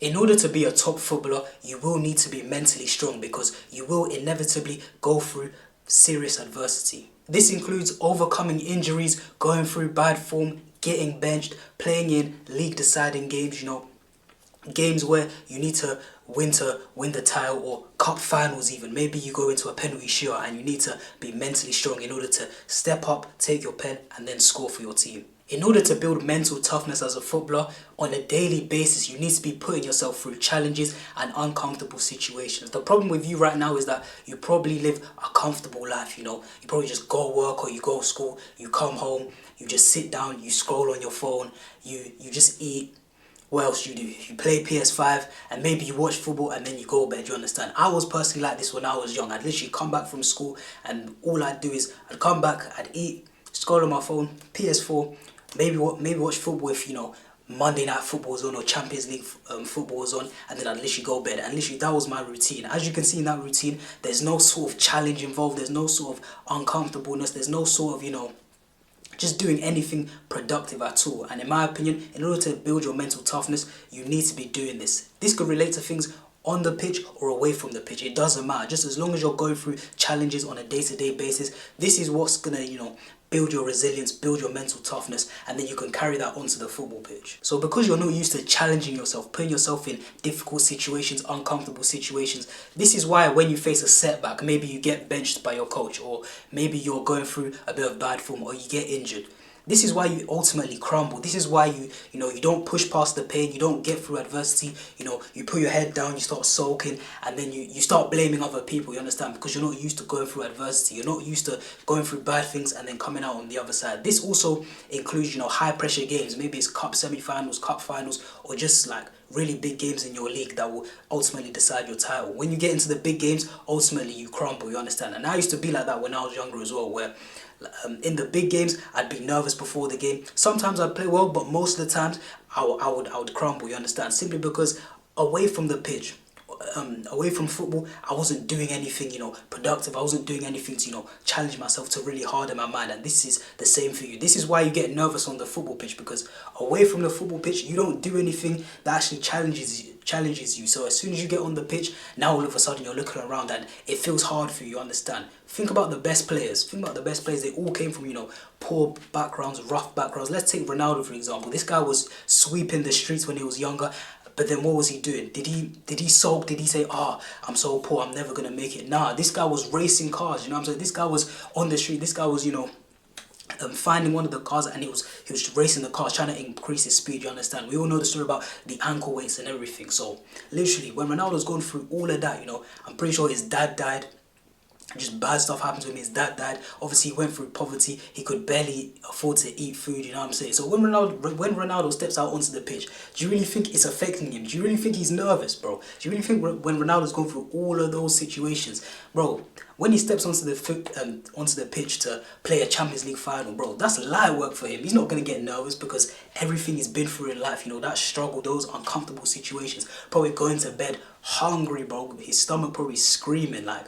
In order to be a top footballer, you will need to be mentally strong because you will inevitably go through serious adversity. This includes overcoming injuries, going through bad form, getting benched, playing in league deciding games, games where you need to win the title, or cup finals even. Maybe you go into a penalty shootout and you need to be mentally strong in order to step up, take your pen and then score for your team. In order to build mental toughness as a footballer, on a daily basis, you need to be putting yourself through challenges and uncomfortable situations. The problem with you right now is that you probably live a comfortable life, You probably just go work or you go to school, you come home, you just sit down, you scroll on your phone, you just eat. What else you do? You play PS5 and maybe you watch football and then you go to bed, you understand? I was personally like this when I was young. I'd literally come back from school and all I'd do is I'd come back, I'd eat, scroll on my phone, PS4, maybe watch football if, Monday night football was on or Champions League football was on, and then I'd literally go to bed. And literally that was my routine. As you can see in that routine, there's no sort of challenge involved, there's no sort of uncomfortableness, there's no sort of, just doing anything productive at all. And in my opinion, in order to build your mental toughness, you need to be doing this. This could relate to things on the pitch or away from the pitch. It doesn't matter. Just as long as you're going through challenges on a day-to-day basis, this is what's gonna, build your resilience, build your mental toughness, and then you can carry that onto the football pitch. So because you're not used to challenging yourself, putting yourself in difficult situations, uncomfortable situations, this is why when you face a setback, maybe you get benched by your coach, or maybe you're going through a bit of bad form, or you get injured. This is why you ultimately crumble. This is why you don't push past the pain, you don't get through adversity, you put your head down, you start sulking, and then you start blaming other people, you understand? Because you're not used to going through adversity, you're not used to going through bad things and then coming out on the other side. This also includes, high pressure games. Maybe it's cup semi-finals, cup finals, or just like really big games in your league that will ultimately decide your title. When you get into the big games, ultimately you crumble, you understand? And I used to be like that when I was younger as well, where in the big games I'd be nervous before the game. Sometimes I'd play well, but most of the times I would crumble, you understand? Simply because away from the pitch, away from football, I wasn't doing anything, productive. I wasn't doing anything to, challenge myself, to really harden my mind. And this is the same for you. This is why you get nervous on the football pitch, because away from the football pitch, you don't do anything that actually challenges you. So as soon as you get on the pitch, now all of a sudden you're looking around and it feels hard for you, understand? Think about the best players. They all came from, poor backgrounds, rough backgrounds. Let's take Ronaldo, for example. This guy was sweeping the streets when he was younger. But then what was he doing? Did he sulk? Did he say, I'm so poor, I'm never going to make it? Nah, this guy was racing cars, you know what I'm saying? This guy was on the street. This guy was, finding one of the cars and he was racing the cars, trying to increase his speed, you understand? We all know the story about the ankle weights and everything. So literally, when Ronaldo's going through all of that, I'm pretty sure his dad died. Just bad stuff happened to him. His dad died. Obviously, he went through poverty. He could barely afford to eat food, you know what I'm saying? So when Ronaldo steps out onto the pitch, do you really think it's affecting him? Do you really think he's nervous, bro? Do you really think when Ronaldo's going through all of those situations, bro, when he steps onto the pitch to play a Champions League final, bro, that's light work for him. He's not going to get nervous because everything he's been through in life, that struggle, those uncomfortable situations, probably going to bed hungry, bro, his stomach probably screaming, like.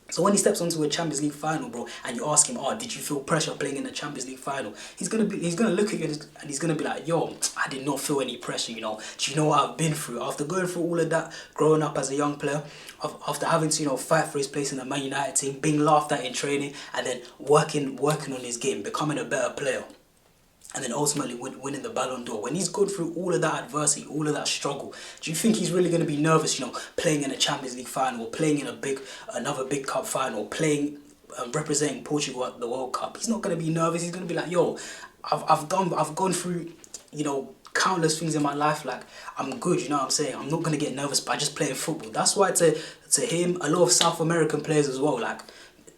So when he steps onto a Champions League final, bro, and you ask him, did you feel pressure playing in the Champions League final? He's gonna look at you and he's gonna be like, yo, I did not feel any pressure, Do you know what I've been through? After going through all of that, growing up as a young player, after having to, fight for his place in the Man United team, being laughed at in training, and then working on his game, becoming a better player, and then ultimately winning the Ballon d'Or. When he's gone through all of that adversity, all of that struggle, do you think he's really going to be nervous, playing in a Champions League final, or playing in another big cup final, or playing, representing Portugal at the World Cup? He's not going to be nervous. He's going to be like, yo, I've gone through, countless things in my life. Like, I'm good, you know what I'm saying? I'm not going to get nervous by just playing football. That's why to him, a lot of South American players as well, like,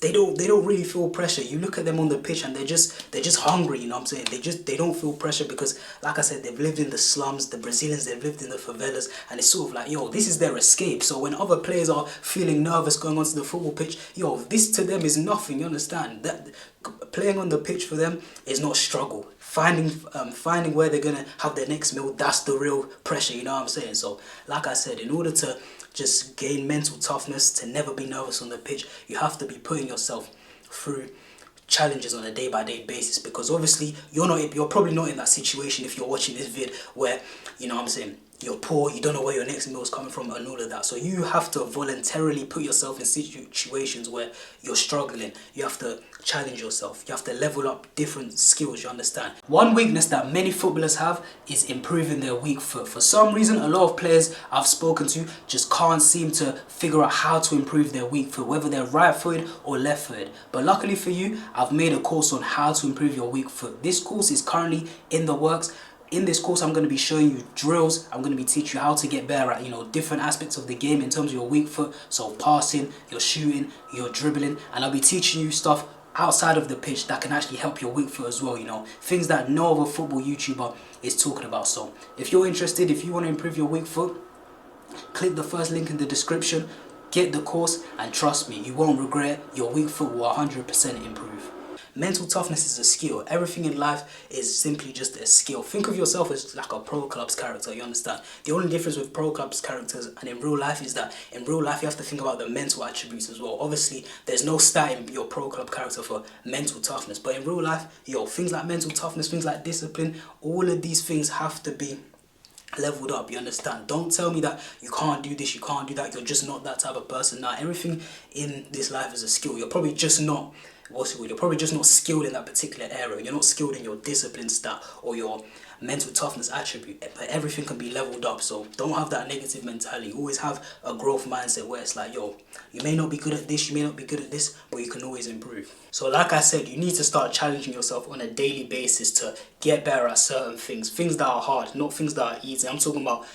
they don't really feel pressure. You look at them on the pitch and they're just hungry, you know what I'm saying? They don't feel pressure because, like I said, they've lived in the slums. The Brazilians, they've lived in the favelas, and it's sort of like, yo, this is their escape. So when other players are feeling nervous going onto the football pitch, yo, this to them is nothing, you understand? That playing on the pitch for them is not struggle. Finding where they're gonna have their next meal, that's the real pressure, you know what I'm saying? So like I said, in order to just gain mental toughness, to never be nervous on the pitch, you have to be putting yourself through challenges on a day-by-day basis, because obviously you're probably not in that situation if you're watching this vid where, you know what I'm saying, you're poor, you don't know where your next meal is coming from and all of that. So you have to voluntarily put yourself in situations where you're struggling. You have to challenge yourself. You have to level up different skills, you understand? One weakness that many footballers have is improving their weak foot. For some reason, a lot of players I've spoken to just can't seem to figure out how to improve their weak foot, whether they're right-footed or left-footed. But luckily for you, I've made a course on how to improve your weak foot. This course is currently in the works. In this course, I'm going to be showing you drills. I'm going to be teaching you how to get better at, different aspects of the game in terms of your weak foot. So passing, your shooting, your dribbling. And I'll be teaching you stuff outside of the pitch that can actually help your weak foot as well, things that no other football YouTuber is talking about. So if you're interested, if you want to improve your weak foot, click the first link in the description, get the course, and trust me, you won't regret it. Your weak foot will 100% improve. Mental toughness is a skill. Everything in life is simply just a skill. Think of yourself as like a pro clubs character, you understand? The only difference with pro clubs characters and in real life is that in real life you have to think about the mental attributes as well. Obviously, there's no stat in your pro club character for mental toughness, but in real life, things like mental toughness, things like discipline, all of these things have to be leveled up, you understand? Don't tell me that you can't do this, you can't do that, you're just not that type of person. Now, everything in this life is a skill. You're probably just not you're probably just not skilled in that particular area. You're not skilled in your discipline stat or your mental toughness attribute, but everything can be leveled up. So don't have that negative mentality. Always have a growth mindset where it's like, you may not be good at this, you may not be good at this, but you can always improve. So like I said, you need to start challenging yourself on a daily basis to get better at certain things that are hard, not things that are easy. I'm talking about,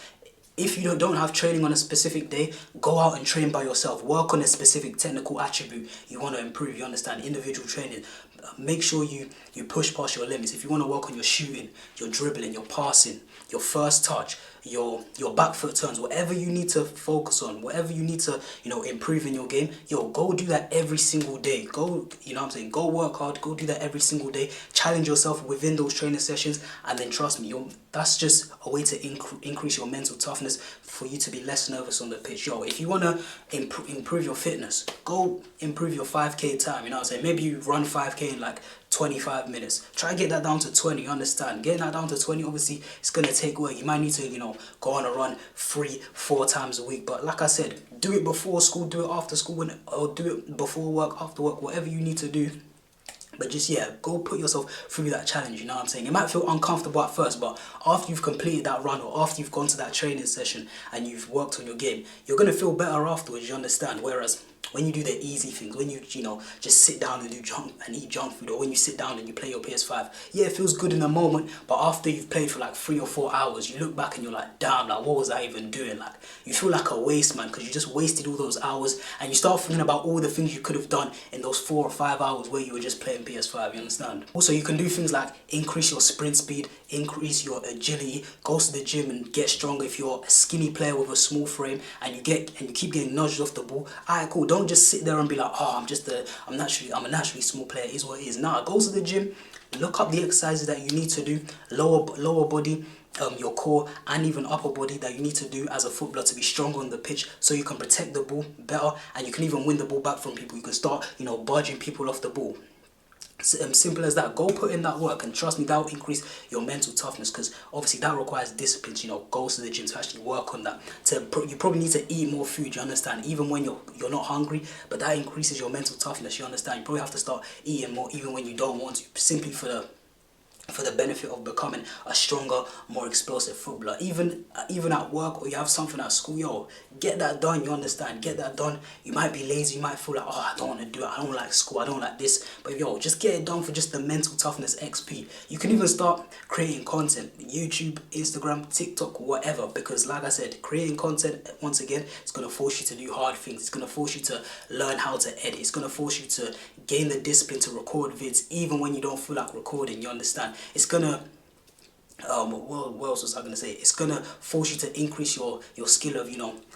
if you don't have training on a specific day, go out and train by yourself. Work on a specific technical attribute you want to improve, you understand? Individual training. Make sure you push past your limits. If you want to work on your shooting, your dribbling, your passing, your first touch, your back foot turns, whatever you need to focus on, whatever you need to, improve in your game, go do that every single day. Go, go work hard, go do that every single day. Challenge yourself within those training sessions, and then trust me, that's just a way to increase your mental toughness for you to be less nervous on the pitch. If you want to improve your fitness, go improve your 5K time, maybe you run 5K in like 25 minutes. Try and get that down to 20, you understand? Getting that down to 20, obviously, it's going to take work. You might need to, go on a run 3-4 times a week. But like I said, do it before school, do it after school, or do it before work, after work, whatever you need to do. But just, go put yourself through that challenge, you know what I'm saying? It might feel uncomfortable at first, but after you've completed that run or after you've gone to that training session and you've worked on your game, you're going to feel better afterwards, you understand? Whereas when you do the easy things, when you just sit down and eat junk food, or when you sit down and you play your PS5, it feels good in the moment, but after you've played for like 3 or 4 hours, you look back and you're like, damn, like what was I even doing? Like, you feel like a waste, man, because you just wasted all those hours, and you start thinking about all the things you could have done in those 4 or 5 hours where you were just playing PS5, you understand? Also, you can do things like increase your sprint speed, increase your agility, go to the gym and get stronger. If you're a skinny player with a small frame and you keep getting nudged off the ball, alright, cool. Don't just sit there and be like, I'm a naturally small player. It is what it is. Nah, go to the gym, look up the exercises that you need to do, lower body, your core, and even upper body that you need to do as a footballer to be stronger on the pitch, so you can protect the ball better and you can even win the ball back from people. You can start, barging people off the ball. Simple as that. Go put in that work, and trust me, that will increase your mental toughness, because obviously that requires discipline. Go to the gym to actually work on that. You probably need to eat more food, you understand, even when you're not hungry, but that increases your mental toughness, you understand? You probably have to start eating more even when you don't want to, simply for the benefit of becoming a stronger, more explosive footballer. Even at work, or you have something at school, get that done, you understand? Get that done. You might be lazy, you might feel like, I don't want to do it, I don't like school, I don't like this, but just get it done for just the mental toughness XP. You can even start creating content, YouTube, Instagram, TikTok, whatever, because like I said, creating content, once again, it's going to force you to do hard things. It's going to force you to learn how to edit. It's going to force you to gain the discipline to record vids even when you don't feel like recording, you understand? It's gonna what else was I gonna say? It's gonna force you to increase your skill of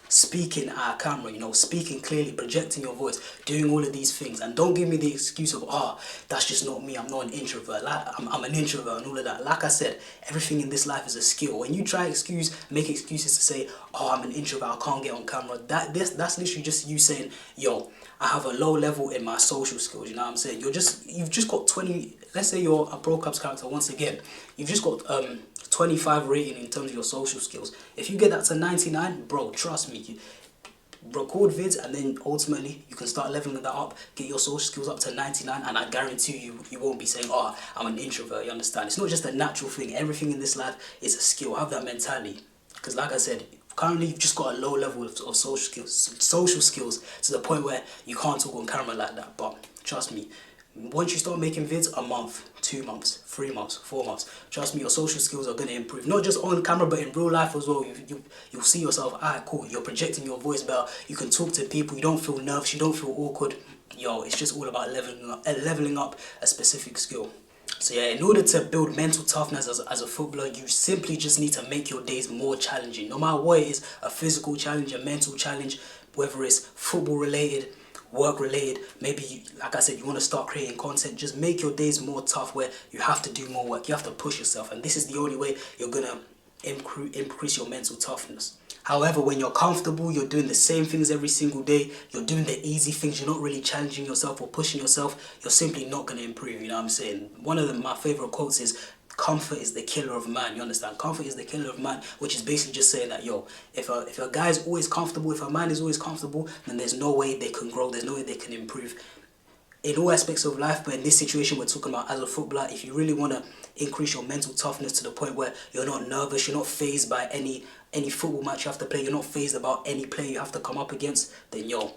speaking at a camera, speaking clearly, projecting your voice, doing all of these things. And don't give me the excuse of, that's just not me, I'm not an introvert. Like, I'm an introvert and all of that. Like I said, everything in this life is a skill. When you try make excuses to say, I'm an introvert, I can't get on camera, that's literally just you saying, I have a low level in my social skills, you know what I'm saying? You've just got 20, let's say you're a Pro Clubs character once again, you've just got 25 rating in terms of your social skills. If you get that to 99, bro, trust me, you record vids, and then ultimately you can start leveling that up, get your social skills up to 99, and I guarantee you won't be saying, oh, I'm an introvert. You understand? It's not just a natural thing. Everything in this life is a skill. Have that mentality, because like I said, currently you've just got a low level of social skills to the point where you can't talk on camera like that. But trust me, once you start making vids, a month, 2 months, 3 months, 4 months, trust me, your social skills are going to improve. Not just on camera, but in real life as well. You'll see yourself, alright, cool, you're projecting your voice better, you can talk to people, you don't feel nervous, you don't feel awkward. Yo, it's just all about leveling up a specific skill. So yeah, in order to build mental toughness as a footballer, you simply just need to make your days more challenging. No matter what it is, a physical challenge, a mental challenge, whether it's football related, work related, maybe like I said, you want to start creating content, just make your days more tough where you have to do more work, you have to push yourself, and this is the only way you're gonna increase your mental toughness. However, when you're comfortable, you're doing the same things every single day, you're doing the easy things, you're not really challenging yourself or pushing yourself, you're simply not going to improve, you know what I'm saying? One of my favorite quotes is, comfort is the killer of man. You understand? Comfort is the killer of man, which is basically just saying that, yo, if a guy is always comfortable, if a man is always comfortable, then there's no way they can grow, there's no way they can improve in all aspects of life. But in this situation we're talking about as a footballer, if you really want to increase your mental toughness to the point where you're not nervous, you're not fazed by any football match you have to play, you're not fazed about any player you have to come up against, then yo,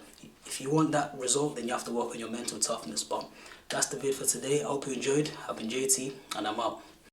if you want that result, then you have to work on your mental toughness. But that's the vid for today. I hope you enjoyed. I've been JT, and I'm out.